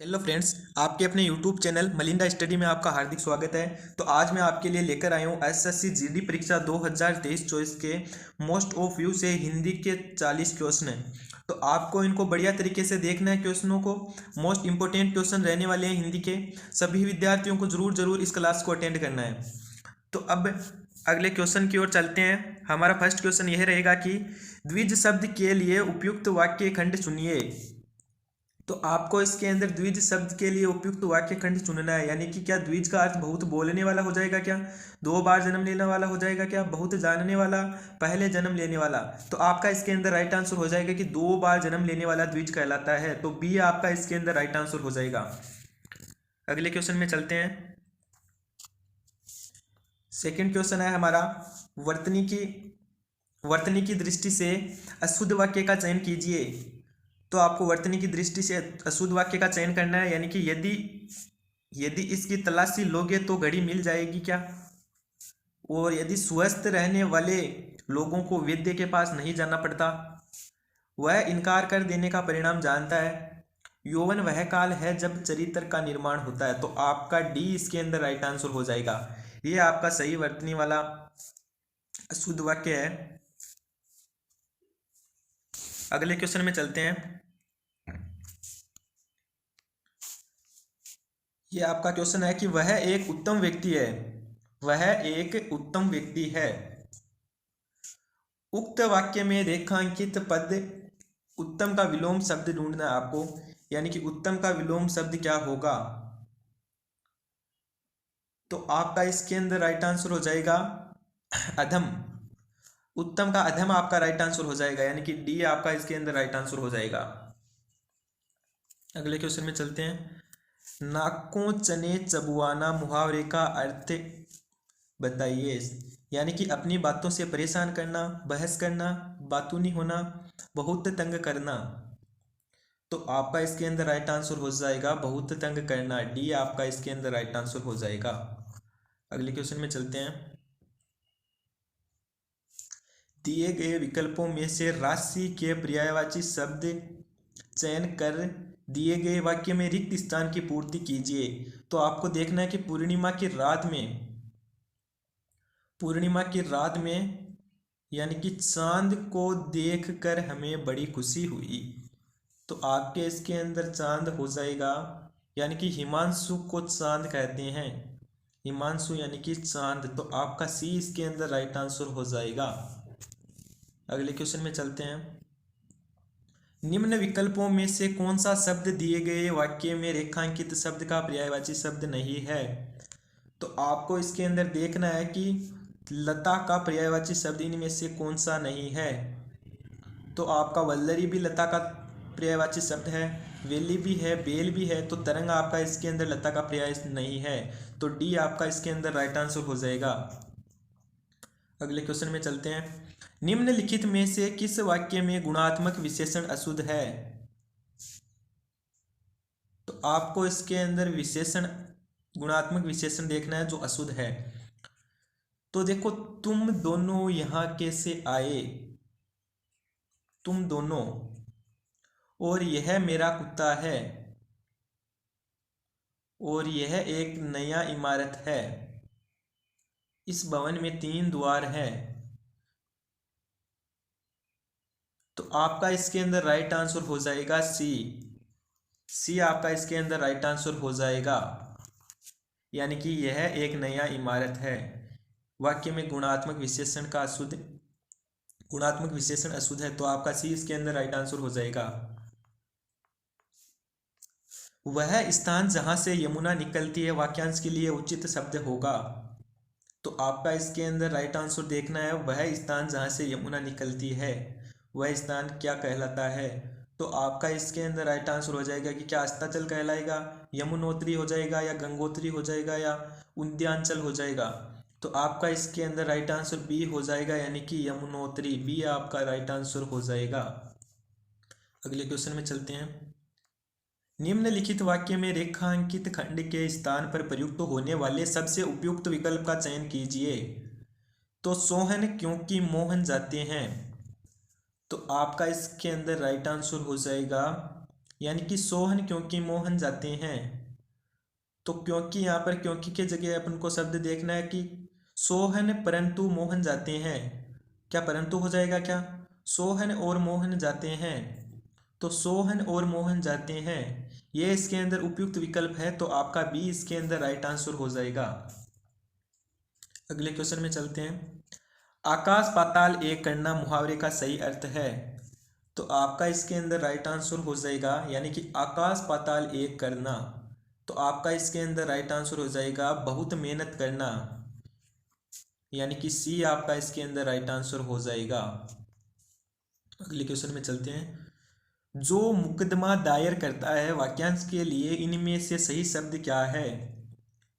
Hello friends, आपके अपने YouTube channel Melinda study में आपका हार्दिक स्वागत है। तो आज मैं आपके लिए लेकर आया हूँ एसएससी जीडी परीक्षा 2023-24 के मोस्ट ऑफ व्यू से हिंदी के 40 क्वेश्चन हैं। तो आपको इनको बढ़िया तरीके से देखना है। क्वेश्चनों को मोस्ट इंपॉर्टेंट क्वेश्चन रहने वाले हैं हिंदी के। सभी विद्यार्थियों को ज़रूर इस क्लास को अटेंड करना है। तो अब अगले क्वेश्चन की ओर चलते हैं। हमारा फर्स्ट क्वेश्चन यह रहेगा कि द्विज शब्द के लिए उपयुक्त वाक्य खंड चुनिए। तो आपको इसके अंदर द्विज शब्द के लिए उपयुक्त वाक्य खंड चुनना है। यानी कि क्या द्विज का अर्थ बहुत बोलने वाला हो जाएगा, क्या दो बार जन्म लेने वाला हो जाएगा, क्या बहुत जानने वाला, पहले जन्म लेने वाला। तो आपका इसके अंदर राइट आंसर हो जाएगा कि दो बार जन्म लेने वाला द्विज कहलाता है। तो बी आपका इसके अंदर राइट आंसर हो जाएगा। अगले क्वेश्चन में चलते हैं। सेकेंड क्वेश्चन है हमारा, वर्तनी की दृष्टि से अशुद्ध वाक्य का चयन कीजिए। तो आपको वर्तनी की दृष्टि से अशुद्ध वाक्य का चयन करना है। यानी कि यदि यदि इसकी तलाशी लोगे तो घड़ी मिल जाएगी, क्या, और यदि स्वस्थ रहने वाले लोगों को वैद्य के पास नहीं जाना पड़ता, वह इनकार कर देने का परिणाम जानता है, यौवन वह काल है जब चरित्र का निर्माण होता है। तो आपका डी इसके अंदर राइट आंसर हो जाएगा। ये आपका सही वर्तनी वाला अशुद्ध वाक्य है। अगले क्वेश्चन में चलते हैं। ये आपका क्वेश्चन है कि वह एक उत्तम व्यक्ति है। वह एक उत्तम व्यक्ति है। उक्त वाक्य में रेखांकित पद उत्तम का विलोम शब्द ढूंढना है आपको। यानी कि उत्तम का विलोम शब्द क्या होगा। तो आपका इसके अंदर राइट आंसर हो जाएगा अधम। उत्तम का अधम आपका राइट आंसर हो जाएगा। यानी कि डी आपका इसके अंदर राइट आंसर हो जाएगा। अगले क्वेश्चन में चलते हैं। नाकों चने चबुआना मुहावरे का अर्थ बताइए। यानी कि अपनी बातों से परेशान करना, बहस करना, बातूनी होना, बहुत तंग करना। तो आपका इसके अंदर राइट आंसर हो जाएगा बहुत तंग करना। डी आपका इसके अंदर राइट आंसर हो जाएगा। अगले क्वेश्चन में चलते हैं। दिए गए विकल्पों में से राशि के पर्यायवाची शब्द चयन कर दिए गए वाक्य में रिक्त स्थान की पूर्ति कीजिए। तो आपको देखना है कि पूर्णिमा की रात में यानी कि चांद को देखकर हमें बड़ी खुशी हुई। तो आपके इसके अंदर चांद हो जाएगा। यानी कि हिमांशु को चांद कहते हैं। हिमांशु यानी कि चांद। तो आपका सी इसके अंदर राइट आंसर हो जाएगा। अगले क्वेश्चन में चलते हैं। निम्न विकल्पों में से कौन सा शब्द दिए गए वाक्य में रेखांकित शब्द का पर्यायवाची शब्द नहीं है। तो आपको इसके अंदर देखना है कि लता का पर्यायवाची शब्द इनमें से कौन सा नहीं है। तो आपका वल्लरी भी लता का पर्यायवाची शब्द है, वेली भी है, बेल भी है। तो तरंग आपका इसके अंदर लता का पर्याय नहीं है। तो डी आपका इसके अंदर राइट आंसर हो जाएगा। अगले क्वेश्चन में चलते हैं। निम्नलिखित में से किस वाक्य में गुणात्मक विशेषण अशुद्ध है। तो आपको इसके अंदर गुणात्मक विशेषण देखना है जो अशुद्ध है। तो देखो, तुम दोनों यहाँ कैसे आए, तुम दोनों, और यह मेरा कुत्ता है, और यह एक नया इमारत है, इस भवन में 3 द्वार हैं। तो आपका इसके अंदर राइट आंसर हो जाएगा सी। सी आपका इसके अंदर राइट आंसर हो जाएगा। यानी कि यह एक नया इमारत है। वाक्य में गुणात्मक विशेषण अशुद्ध है। तो आपका सी इसके अंदर राइट आंसर हो जाएगा। वह स्थान जहां से यमुना निकलती है वाक्यांश के लिए उचित शब्द होगा। तो आपका इसके अंदर राइट आंसर देखना है, वह स्थान जहां से यमुना निकलती है वह स्थान क्या कहलाता है। तो आपका इसके अंदर राइट आंसर हो जाएगा कि क्या अस्ताचल कहलाएगा, यमुनोत्री हो जाएगा, या गंगोत्री हो जाएगा, या उद्यांचल हो जाएगा। तो आपका इसके अंदर राइट आंसर बी हो जाएगा। यानी कि यमुनोत्री, बी आपका राइट आंसर हो जाएगा। अगले क्वेश्चन में चलते हैं। निम्नलिखित वाक्य में रेखांकित खंड के स्थान पर प्रयुक्त होने वाले सबसे उपयुक्त विकल्प का चयन कीजिए। तो सोहन क्योंकि मोहन जाते हैं। तो आपका इसके अंदर राइट आंसर हो जाएगा यानी कि सोहन क्योंकि मोहन जाते हैं। तो क्योंकि यहाँ पर क्योंकि के जगह अपन को शब्द देखना है कि सोहन परंतु मोहन जाते हैं। क्या परंतु हो जाएगा क्या? सोहन और मोहन जाते हैं। तो सोहन और मोहन जाते हैं, ये इसके अंदर उपयुक्त विकल्प है, तो आपका बी इसके अंदर राइट आंसर हो जाएगा। अगले क्वेश्चन में चलते हैं। आकाश पाताल एक करना मुहावरे का सही अर्थ है। तो आपका इसके अंदर राइट आंसर हो जाएगा, यानी कि आकाश पाताल एक करना। तो आपका इसके अंदर राइट आंसर हो जाएगा बहुत मेहनत करना, यानी कि सी आपका इसके अंदर राइट आंसर हो जाएगा। अगले क्वेश्चन में चलते हैं। जो मुकदमा दायर करता है वाक्यांश के लिए इनमें से सही शब्द क्या है?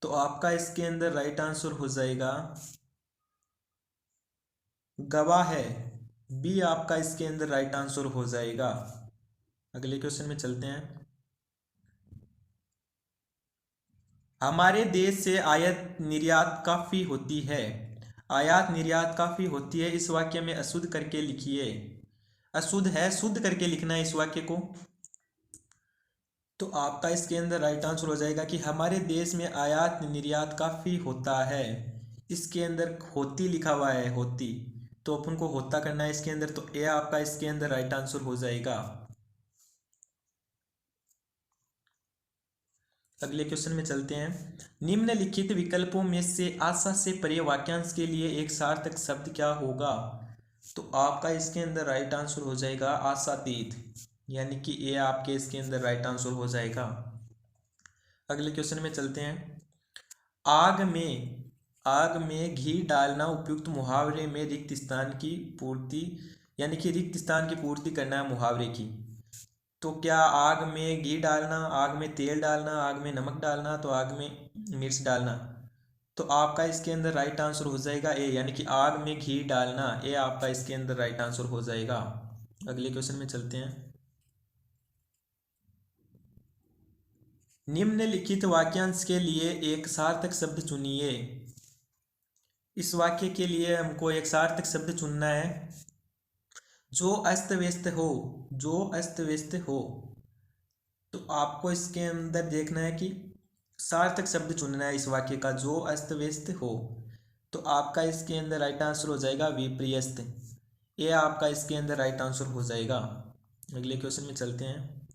तो आपका इसके अंदर राइट आंसर हो जाएगा गवाह है। बी आपका इसके अंदर राइट आंसर हो जाएगा। अगले क्वेश्चन में चलते हैं। हमारे देश से आयात निर्यात काफी होती है। आयात निर्यात काफी होती है, इस वाक्य में अशुद्ध करके लिखिए। अशुद्ध है, शुद्ध करके लिखना है इस वाक्य को। तो आपका इसके अंदर राइट आंसर हो जाएगा कि हमारे देश में आयात निर्यात काफी होता है। इसके अंदर होती लिखा हुआ है, होती, तो अपन को होता करना है इसके अंदर, तो ए आपका इसके अंदर राइट आंसर हो जाएगा। अगले क्वेश्चन में चलते हैं। निम्नलिखित विकल्पों में से आशा से परे वाक्यांश के लिए एक सार्थक शब्द क्या होगा? तो आपका इसके अंदर राइट आंसर हो जाएगा आशातीत, यानी कि ए आपके इसके अंदर राइट आंसर हो जाएगा। अगले क्वेश्चन में चलते हैं। आग में घी डालना उपयुक्त मुहावरे में रिक्त स्थान की पूर्ति, यानी कि रिक्त स्थान की पूर्ति करना है मुहावरे की। तो क्या आग में घी डालना, आग में तेल डालना, आग में नमक डालना, तो आग में मिर्च डालना। तो आपका इसके अंदर राइट आंसर हो जाएगा ए, यानी कि आग में घी डालना, ए आपका इसके अंदर राइट आंसर हो जाएगा। अगले क्वेश्चन में चलते हैं। निम्नलिखित वाक्यांश के लिए एक सार्थक शब्द चुनिए। इस वाक्य के लिए हमको एक सार्थक शब्द चुनना है। जो अस्त व्यस्त हो, जो अस्त व्यस्त हो। तो आपको इसके अंदर देखना है कि सार्थक शब्द चुनना है इस वाक्य का, जो अस्त व्यस्त हो। तो आपका इसके अंदर राइट आंसर हो जाएगा विपर्यस्त, ये आपका इसके अंदर राइट आंसर हो जाएगा। अगले क्वेश्चन में चलते हैं।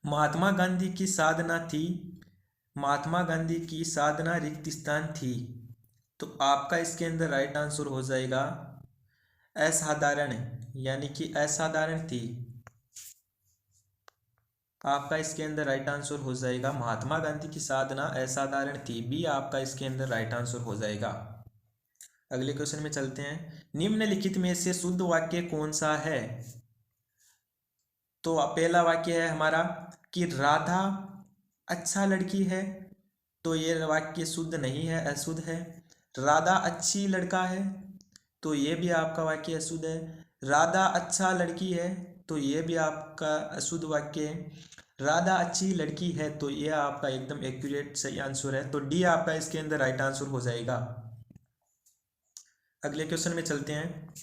महात्मा गांधी की साधना थी, महात्मा गांधी की साधना रिक्त स्थान थी। तो आपका इसके अंदर राइट आंसर हो जाएगा असाधारण, यानी कि असाधारण थी। आपका इसके अंदर राइट आंसर हो जाएगा महात्मा गांधी की साधना असाधारण थी, बी आपका इसके अंदर राइट आंसर हो जाएगा। अगले क्वेश्चन में चलते हैं। निम्नलिखित में से शुद्ध वाक्य कौन सा है? तो पहला वाक्य है हमारा कि राधा अच्छा लड़की है, तो ये वाक्य शुद्ध नहीं है, अशुद्ध है। राधा अच्छी लड़का है, तो ये भी आपका वाक्य अशुद्ध है। राधा अच्छा लड़की है, तो ये भी आपका अशुद्ध वाक्य है। राधा अच्छी लड़की है, तो ये आपका एकदम एक्यूरेट सही आंसर है, तो डी आपका इसके अंदर राइट आंसर हो जाएगा। अगले क्वेश्चन में चलते हैं।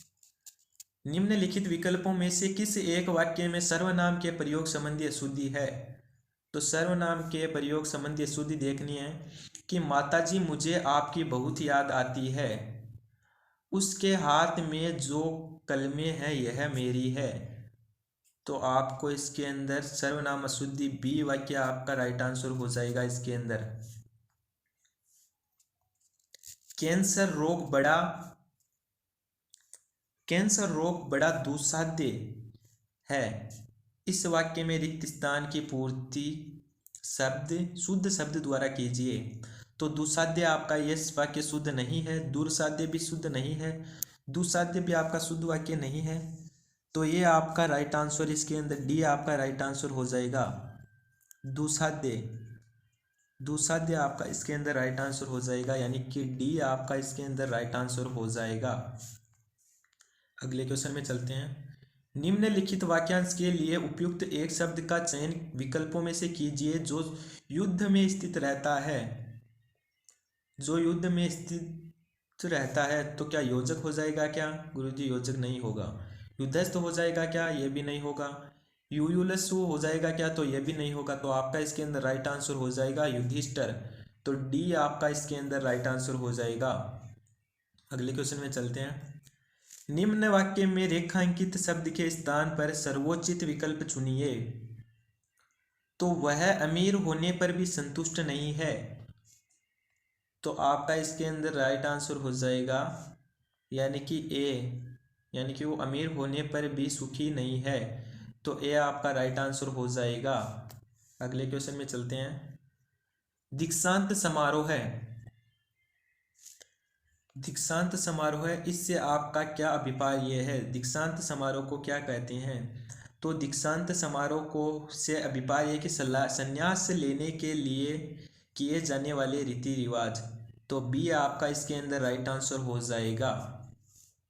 निम्नलिखित विकल्पों में से किस एक वाक्य में सर्वनाम के प्रयोग संबंधी अशुद्धि है? तो सर्वनाम के प्रयोग संबंधी अशुद्धि देखनी है कि माताजी मुझे आपकी बहुत याद आती है, उसके हाथ में जो कलमे है यह मेरी है। तो आपको इसके अंदर सर्वनाम अशुद्धि बी वाक्य आपका राइट आंसर हो जाएगा इसके अंदर। कैंसर रोग बड़ा दुस्साध्य है, इस वाक्य में रिक्त स्थान की पूर्ति शुद्ध शब्द द्वारा कीजिए। तो दुस्साध्य आपका ये वाक्य शुद्ध नहीं है, दुर्साध्य भी शुद्ध नहीं है, दुस्साध्य भी आपका शुद्ध वाक्य नहीं है। तो ये आपका राइट आंसर इसके अंदर डी आपका राइट आंसर हो जाएगा। दुस्साध्य आपका इसके अंदर राइट आंसर हो जाएगा, यानी कि डी आपका इसके अंदर राइट आंसर हो जाएगा। अगले क्वेश्चन में चलते हैं। निम्नलिखित वाक्यांश के लिए उपयुक्त एक शब्द का चयन विकल्पों में से कीजिए जो युद्ध में स्थित रहता है। जो युद्ध में स्थित रहता है, तो क्या योजक हो जाएगा क्या? गुरुजी योजक नहीं होगा। युद्धस्थ हो जाएगा क्या? ये भी नहीं होगा। युयुलसु हो जाएगा क्या, तो ये भी नहीं होगा, तो आपका इसके अंदर राइट आंसर हो जाएगा युधिष्ठिर। तो डी आपका इसके अंदर राइट आंसर हो जाएगा। अगले क्वेश्चन में चलते हैं। निम्न वाक्य में रेखांकित शब्द के स्थान पर सर्वोचित विकल्प चुनिए। तो वह अमीर होने पर भी संतुष्ट नहीं है, तो आपका इसके अंदर राइट आंसर हो जाएगा यानी कि ए, यानी कि वो अमीर होने पर भी सुखी नहीं है, तो ए आपका राइट आंसर हो जाएगा। अगले क्वेश्चन में चलते हैं। दीक्षांत समारोह है, दीक्षांत समारोह है, इससे आपका क्या अभिप्राय ये है, दीक्षांत समारोह को क्या कहते हैं। तो दीक्षांत समारोह को से अभिप्राय है कि संन्यास लेने के लिए किए जाने वाले रीति रिवाज, तो बी आपका इसके अंदर राइट आंसर हो जाएगा।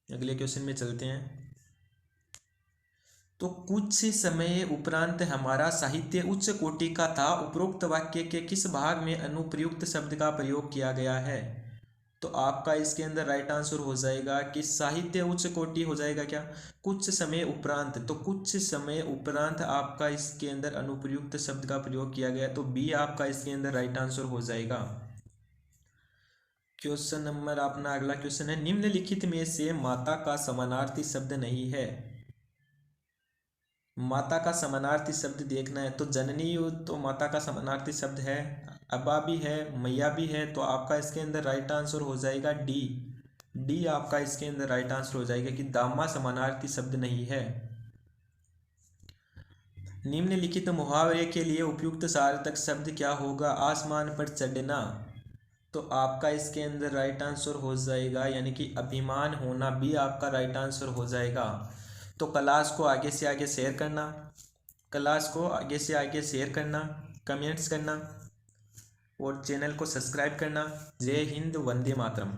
अगले क्वेश्चन में चलते हैं। तो कुछ समय उपरांत हमारा साहित्य उच्च कोटि का था, उपरोक्त वाक्य के किस भाग में अनुप्रयुक्त शब्द का प्रयोग किया गया है। तो आपका इसके अंदर राइट आंसर हो जाएगा कि साहित्य उच्च कोटि हो जाएगा क्या, कुछ समय उपरांत, तो कुछ समय उपरांत आपका इसके अंदर अनुप्रयुक्त शब्द का प्रयोग किया गया, तो बी आपका इसके अंदर राइट आंसर हो जाएगा। क्वेश्चन नंबर अपना अगला क्वेश्चन है, निम्नलिखित में से माता का समानार्थी शब्द नहीं है। माता का समानार्थी शब्द देखना है, तो जननी तो माता का समानार्थी शब्द है, अबा भी है, मैया भी है, तो आपका इसके अंदर राइट आंसर हो जाएगा डी। डी आपका इसके अंदर राइट आंसर हो जाएगा कि दामा समानार्थी शब्द नहीं है। निम्नलिखित मुहावरे के लिए उपयुक्त सार्थक शब्द क्या होगा, आसमान पर चढ़ना, तो आपका इसके अंदर राइट आंसर हो जाएगा यानी कि अभिमान होना, बी आपका राइट आंसर हो जाएगा। तो क्लास को आगे से आगे शेयर करना, क्लास को आगे से आगे शेयर करना, कमेंट्स करना और चैनल को सब्सक्राइब करना। जय हिंद, वंदे मातरम।